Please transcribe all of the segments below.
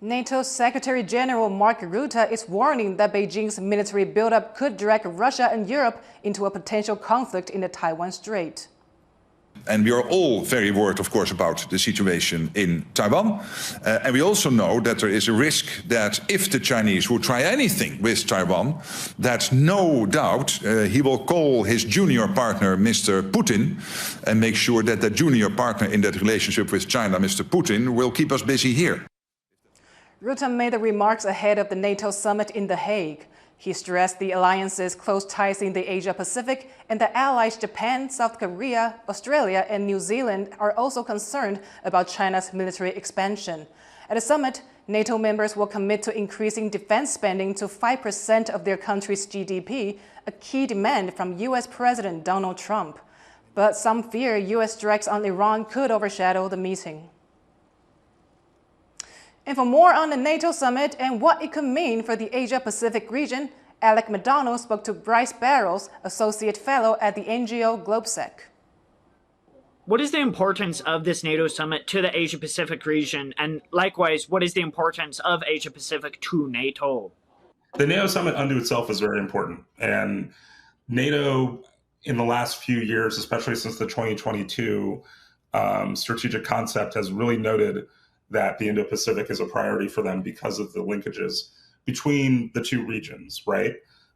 NATO Secretary General Mark Rutte is warning that Beijing's military buildup could drag Russia and Europe into a potential conflict in the Taiwan Strait. And we are all very worried, of course, about the situation in Taiwan. And we also know that there is a risk that if the Chinese would try anything with Taiwan, that no doubt he will call his junior partner, Mr. Putin, and make sure that the junior partner in that relationship with China, Mr. Putin, will keep us busy here. Rutte made the remarks ahead of the NATO summit in The Hague. He stressed the alliance's close ties in the Asia-Pacific and the allies Japan, South Korea, Australia and New Zealand are also concerned about China's military expansion. At the summit, NATO members will commit to increasing defense spending to 5% of their country's GDP, a key demand from U.S. President Donald Trump. But some fear U.S. strikes on Iran could overshadow the meeting. And for more on the NATO summit and what it could mean for the Asia-Pacific region, Alec MacDonald spoke to Bryce Barros, Associate Fellow at the NGO GLOBSEC. What is the importance of this NATO summit to the Asia-Pacific region? And likewise, what is the importance of Asia-Pacific to NATO? The NATO summit unto itself is very important. And NATO, in the last few years, especially since the 2022 strategic concept, has really noted that the Indo-Pacific is a priority for them because of the linkages between the two regions, right?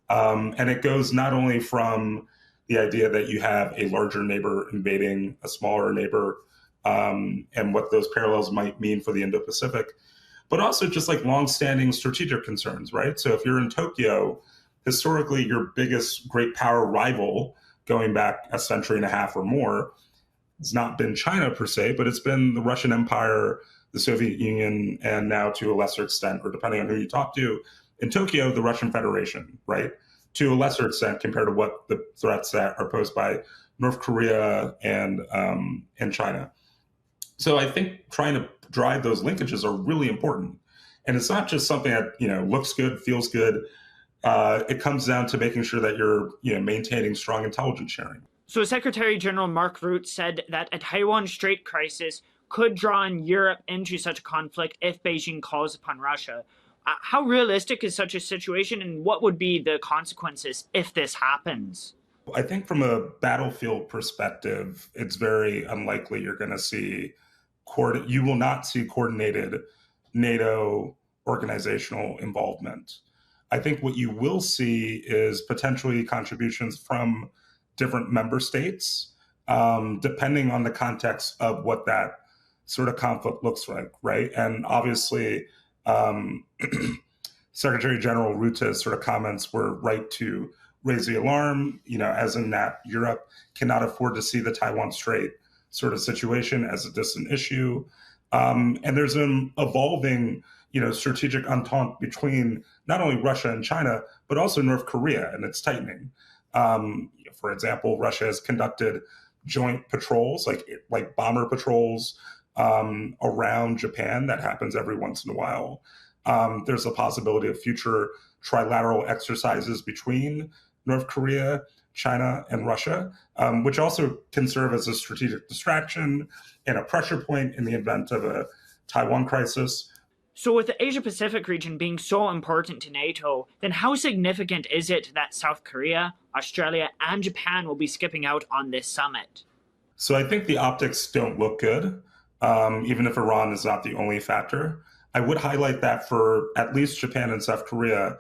And it goes not only from the idea that you have a larger neighbor invading a smaller neighbor and what those parallels might mean for the Indo-Pacific, but also just like longstanding strategic concerns, right? So if you're in Tokyo, historically, your biggest great power rival going back a century and a half or more has not been China per se, but it's been the Russian Empire, the Soviet Union, and now to a lesser extent, or depending on who you talk to, in Tokyo, the Russian Federation, right? To a lesser extent compared to what the threats that are posed by North Korea and China. So I think trying to drive those linkages are really important. And it's not just something that, looks good, feels good. It comes down to making sure that you're, maintaining strong intelligence sharing. So Secretary General Mark Rutte said that a Taiwan Strait crisis could draw in Europe into such a conflict if Beijing calls upon Russia. How realistic is such a situation, and what would be the consequences if this happens? I think from a battlefield perspective, it's very unlikely you're going to see, you will not see coordinated NATO organizational involvement. I think what you will see is potentially contributions from different member states, depending on the context of what that sort of conflict looks like, right? And obviously, Secretary General Rutte's sort of comments were right to raise the alarm, as in that Europe cannot afford to see the Taiwan Strait sort of situation as a distant issue. And there's an evolving, strategic entente between not only Russia and China, but also North Korea, and it's tightening. For example, Russia has conducted joint patrols, like bomber patrols, around Japan. That happens every once in a while. There's a possibility of future trilateral exercises between North Korea, China, and Russia, which also can serve as a strategic distraction and a pressure point in the event of a Taiwan crisis. So with the Asia-Pacific region being so important to NATO, then how significant is it that South Korea, Australia, and Japan will be skipping out on this summit? So I think the optics don't look good. Even if Iran is not the only factor. I would highlight that for at least Japan and South Korea,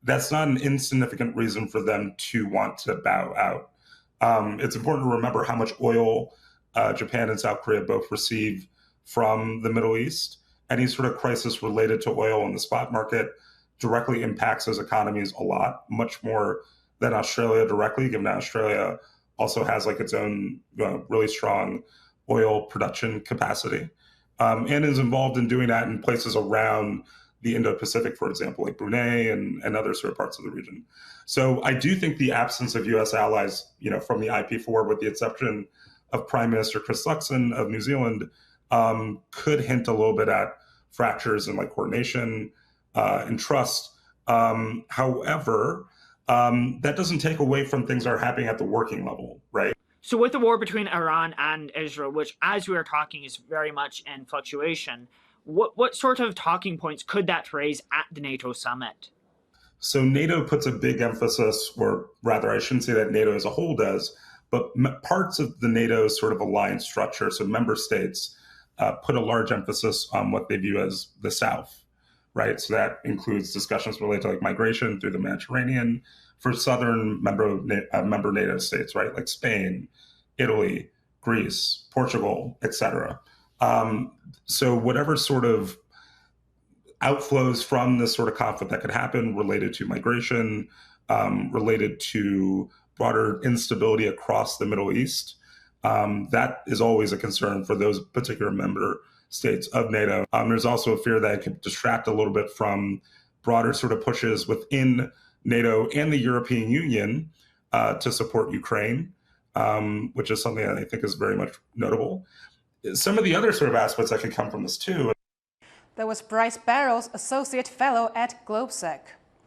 that's not an insignificant reason for them to want to bow out. It's important to remember how much oil Japan and South Korea both receive from the Middle East. Any sort of crisis related to oil in the spot market directly impacts those economies a lot, much more than Australia directly, given that Australia also has its own really strong oil production capacity, and is involved in doing that in places around the Indo-Pacific, for example, like Brunei and other sort of parts of the region. So I do think the absence of U.S. allies, from the IP4, with the exception of Prime Minister Chris Luxon of New Zealand, could hint a little bit at fractures in coordination and trust. However, that doesn't take away from things that are happening at the working level, right? So with the war between Iran and Israel, which as we are talking is very much in fluctuation, What sort of talking points could that raise at the NATO summit? So NATO puts a big emphasis, or rather, I shouldn't say that NATO as a whole does, but parts of the NATO sort of alliance structure, so member states, put a large emphasis on what they view as the South, right? So that includes discussions related to like migration through the Mediterranean for southern member NATO states, right? Like Spain, Italy, Greece, Portugal, etc. So whatever sort of outflows from this sort of conflict that could happen related to migration, related to broader instability across the Middle East, that is always a concern for those particular member states of NATO. There's also a fear that it could distract a little bit from broader sort of pushes within NATO and the European Union to support Ukraine, which is something that I think is very much notable. Some of the other sort of aspects that could come from this too. That was Bryce Barros, Associate Fellow at GLOBSEC.